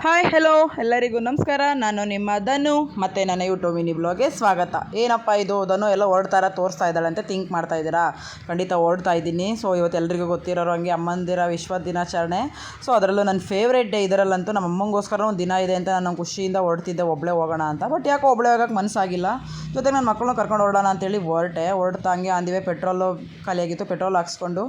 Hi hello ಎಲ್ಲರಿಗೂ ನಮಸ್ಕಾರ. ನಾನು ನಿಮ್ಮ ಧನು ಮತ್ತು ನನ್ನ ಯೂಟ್ಯೂಬ್ ಮಿನಿ ಬ್ಲಾಗ್ಗೆ ಸ್ವಾಗತ. ಏನಪ್ಪ ಇದು ಧನು ಎಲ್ಲ ಓಡ್ತಾರ ತೋರಿಸ್ತಾ ಇದ್ದಾಳೆ ಅಂತ ಥಿಂಕ್ ಮಾಡ್ತಾ ಇದ್ದೀರಾ? ಖಂಡಿತ ಓಡ್ತಾ ಇದ್ದೀನಿ. ಸೊ ಇವತ್ತು ಎಲ್ರಿಗೂ ಗೊತ್ತಿರೋರು ಹಂಗೆ ಅಮ್ಮಂದಿರ ವಿಶ್ವ ದಿನಾಚರಣೆ. ಸೊ ಅದರಲ್ಲೂ ನನ್ನ ಫೇವ್ರೇಟ್ ಡೇ. ಇದರಲ್ಲಂತೂ ನಮ್ಮ ಅಮ್ಮಂಗೋಸ್ಕರ ಒಂದು ದಿನ ಇದೆ ಅಂತ ನಾನು ಖುಷಿಯಿಂದ ಓಡ್ತಿದ್ದೆ, ಒಬ್ಬಳೇ ಹೋಗೋಣ ಅಂತ. ಬಟ್ ಯಾಕೋ ಒಬ್ಬಳೇ ಹೋಗೋಕ್ಕೆ ಮನಸ್ಸಾಗಿಲ್ಲ. ಜೊತೆಗೆ ನನ್ನ ಮಕ್ಕಳನ್ನ ಕರ್ಕೊಂಡು ಓಡೋಣ ಅಂತೇಳಿ ಹೊರಡ್ತಾ ಹಂಗೆ ಅಂದಿವೆ. ಪೆಟ್ರೋಲು ಖಾಲಿಯಾಗಿತ್ತು, ಪೆಟ್ರೋಲ್ ಹಾಕ್ಸ್ಕೊಂಡು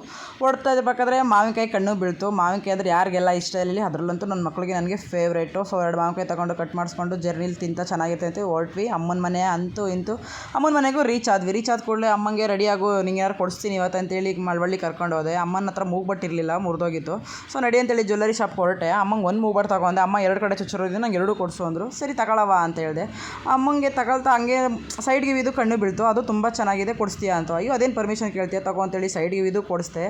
ಓಡ್ತಾ ಇರಬೇಕಾದ್ರೆ ಮಾವಿನಕಾಯಿ ಕಣ್ಣು ಬೀಳ್ತು. ಮಾವಿನಕಾಯಿ ಅಂದರೆ ಯಾರಿಗೆಲ್ಲ ಇಷ್ಟ ಇಲ್ಲಿ, ಅದರಲ್ಲಂತೂ ನನ್ನ ಮಕ್ಕಳಿಗೆ ನನಗೆ ಫೇವ್ರೇಟು. ಸೊ 2 ಮಾವಿನಕಾಯಿ ತೊಗೊಂಡು ಕಟ್ ಮಾಡಿಸ್ಕೊಂಡು ಜರ್ನಿಲಿ ತಿಂತ ಚೆನ್ನಾಗಿರುತ್ತೆ ಅಂತ ಹೊರಟ್ವಿ. ಅಮ್ಮನ ಮನೆ ಅಂತೂ ಇಂತೂ ಅಮ್ಮನ ಮನೆಗೂ ರೀಚ್ ಆದ ಕೂಡಲೇ ಅಮ್ಮಂಗೆ ರೆಡಿಯಾಗು, ನಿಂಗೆ ಯಾರು ಕೊಡಿಸ್ತೀನಿ ಇವತ್ತು ಅಂತೇಳಿ ಮಳವಳ್ಳಿ ಕರ್ಕೊಂಡು ಹೋದೆ. ಅಮ್ಮನ ಹತ್ರ ಮೂಗ್ಬಟ್ಟಿರಲಿಲ್ಲ, ಮುರಿದೋಗಿತ್ತು. ಸೊ ನಡಿ ಅಂತೇಳಿ ಜ್ಯುವೆಲ್ಲರಿ ಶಾಪ್ ಹೊರಟೆ. ಅಮ್ಮಂಗೆ ಒಂದು ಮೂಗ್ಬಟ್ಟು ತೊಗೊಂಡೆ. ಅಮ್ಮ 2 ಕಡೆ ಚುಚ್ಚುರೋದು, ನಂಗೆ 2 ಕೊಡಿಸು ಅಂದರು. ಸರಿ ತಗೊಳವ ಅಂತ ಹೇಳಿದೆ. ಅಮ್ಮಂಗೆ ತಗೊಳ್ತಾ ಹಂಗೆ ಸೈಡ್ಗೆ ಇದು ಕಣ್ಣು ಬೀಳ್ತು. ಅದು ತುಂಬ ಚೆನ್ನಾಗಿದೆ, ಕೊಡಿಸ್ತೀಯಾ ಅಂತ. ಅಯ್ಯೋ ಅದೇನು ಪರ್ಮಿಷನ್ ಕೇಳ್ತೀಯ ತಗೋ ಅಂತೇಳಿ ಸೈಡ್ಗೆ ಇದು ಕೊಡಿಸ್ದೆ.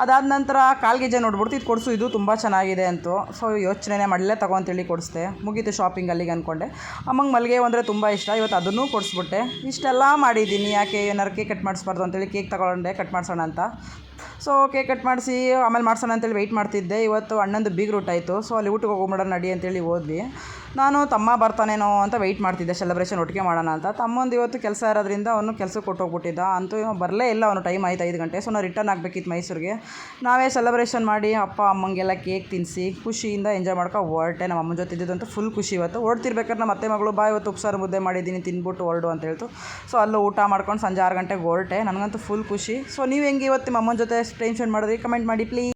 ಅದಾದ ನಂತರ ಕಾಲ್ಗೆಜ್ಜೆ ನೋಡ್ಬಿಡ್ತು, ಇದು ಕೊಡಿಸು, ಇದು ತುಂಬ ಚೆನ್ನಾಗಿದೆ ಅಂತು. ಸೊ ಯೋಚನೆ ಮಾಡಲೇ ತಗೋ ಅಂತೇಳಿ ಕೊಡಿಸ್ದೆ. ಮುಗೀತು ಶಾಪಿಂಗ್ ಅಲ್ಲಿಗೆ ಅಂದ್ಕೊಂಡೆ. ಅಮ್ಮಂಗೆ ಮಲ್ಲಿಗೆ ಅಂದರೆ ತುಂಬ ಇಷ್ಟ. ಇವತ್ತು ಅದನ್ನೂ ಕೊಡಿಸ್ಬಿಟ್ಟೆ. ಇಷ್ಟೆಲ್ಲ ಮಾಡಿದ್ದೀನಿ, ಯಾಕೆ ಏನಾರು ಕೇಕ್ ಕಟ್ ಮಾಡಿಸ್ಬಾರ್ದು ಅಂತೇಳಿ ಕೇಕ್ ತಗೊಂಡೆ, ಕಟ್ ಮಾಡಿಸೋಣ ಅಂತ. ಸೊ ಕೇಕ್ ಕಟ್ ಮಾಡಿಸಿ ಆಮೇಲೆ ಮಾಡ್ಸೋಣ ಅಂತೇಳಿ ವೆಯ್ಟ್ ಮಾಡ್ತಿದ್ದೆ. ಇವತ್ತು ಅಣ್ಣಂದು ಬೀಗ್ ರೂಟ್ ಆಯಿತು. ಸೊ ಅಲ್ಲಿ ಊಟಕ್ಕೆ ಹೋಗ್ಬಿಡೋಣ ನಡಿ ಅಂತೇಳಿ ಹೋದ್ವಿ. ನಾನು ತಮ್ಮ ಬರ್ತಾನೇನೋ ಅಂತ ವೆಯ್ಟ್ ಮಾಡ್ತಿದ್ದೆ, ಸೆಲೆಬ್ರೇಷನ್ ಒಟ್ಟಿಗೆ ಮಾಡೋಣ ಅಂತ. ತಮ್ಮಂದು ಇವತ್ತು ಕೆಲಸ ಇರೋದ್ರಿಂದ ಅವನು ಕೆಲಸಕ್ಕೆ ಕೊಟ್ಟೋಗ್ಬಿಟ್ಟಿದ್ದ. ಅಂತೂ ಬರಲೇ ಇಲ್ಲ, ಅವನು ಟೈಮ್ ಆಯ್ತು 5 ಗಂಟೆ. ಸೊ ನಾವು ರಿಟರ್ನ್ ಆಗಬೇಕಿತ್ತು ಮೈಸೂರಿಗೆ. ನಾವೇ ಸೆಲೆಬ್ರೇಷನ್ ಮಾಡಿ ಅಪ್ಪ ಅಮ್ಮಂಗೆಲ್ಲ ಕೇಕ್ ತಿನ್ನಿಸಿ ಖುಷಿಯಿಂದ ಎಂಜಾಯ್ ಮಾಡ್ಕೊ ಹೊರಟೆ. ನಮ್ಮ ಅಮ್ಮನ ಜೊತೆ ಇದ್ದಿದ್ದಂತೂ ಫುಲ್ ಖುಷಿ. ಇವತ್ತು ಓಡ್ತಿರ್ಬೇಕಾದ್ರೆ ನಮ್ಮ ಅತ್ತೆ ಮಗಳು ಇವತ್ತು ಉಪ್ಸಾರು ಮುದ್ದೆ ಮಾಡಿದ್ದೀನಿ, ತಿನ್ಬಿಟ್ಟು ಹೊರಡು ಅಂತ ಹೇಳ್ತು. ಸೊ ಅಲ್ಲೂ ಊಟ ಮಾಡ್ಕೊಂಡು ಸಂಜೆ 6 ಗಂಟೆಗೆ ಹೊರಟೆ. ನನಗಂತೂ ಫುಲ್ ಖುಷಿ. ಸೊ ನೀವು ಹೆಂಗೆ ಇವತ್ತು ನಿಮ್ಮ ಅಮ್ಮನ ಜೊತೆ ಟೈಮ್ ಸ್ಪೆಂಡ್ ಮಾಡಿದ್ರಿ? ಕಮೆಂಟ್ ಮಾಡಿ ಪ್ಲೀಸ್.